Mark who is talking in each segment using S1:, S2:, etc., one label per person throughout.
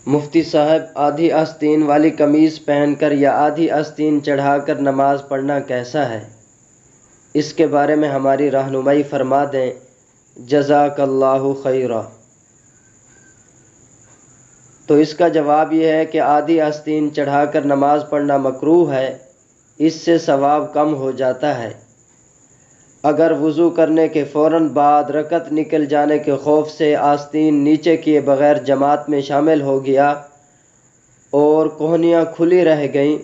S1: مفتی صاحب، آدھی آستین والی قمیض پہن کر یا آدھی آستین چڑھا کر نماز پڑھنا کیسا ہے؟ اس کے بارے میں ہماری رہنمائی فرما دیں، جزاک اللہ خیرا۔ تو اس کا جواب یہ ہے کہ آدھی آستین چڑھا کر نماز پڑھنا مکروہ ہے، اس سے ثواب کم ہو جاتا ہے۔ اگر وضو کرنے کے فوراً بعد رکعت نکل جانے کے خوف سے آستین نیچے کیے بغیر جماعت میں شامل ہو گیا اور کوہنیاں کھلی رہ گئیں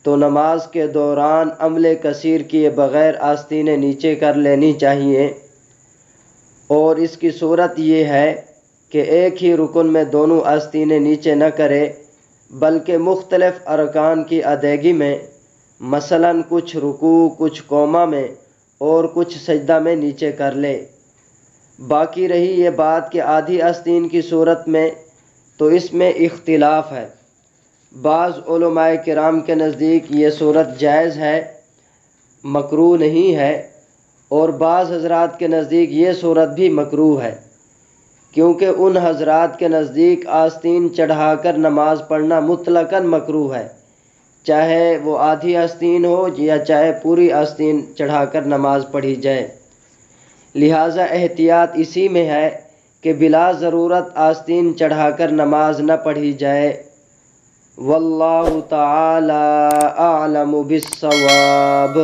S1: تو نماز کے دوران عمل کثیر کیے بغیر آستینیں نیچے کر لینی چاہیے، اور اس کی صورت یہ ہے کہ ایک ہی رکن میں دونوں آستینیں نیچے نہ کرے بلکہ مختلف ارکان کی ادائیگی میں، مثلاً کچھ رکوع، کچھ قوما میں اور کچھ سجدہ میں نیچے کر لے۔ باقی رہی یہ بات کہ آدھی آستین کی صورت میں، تو اس میں اختلاف ہے۔ بعض علماء کرام کے نزدیک یہ صورت جائز ہے، مکروہ نہیں ہے، اور بعض حضرات کے نزدیک یہ صورت بھی مکروہ ہے، کیونکہ ان حضرات کے نزدیک آستین چڑھا کر نماز پڑھنا مطلقاً مکروہ ہے، چاہے وہ آدھی آستین ہو یا چاہے پوری آستین چڑھا کر نماز پڑھی جائے۔ لہٰذا احتیاط اسی میں ہے کہ بلا ضرورت آستین چڑھا کر نماز نہ پڑھی جائے۔ واللہ تعالی اعلم بالصواب۔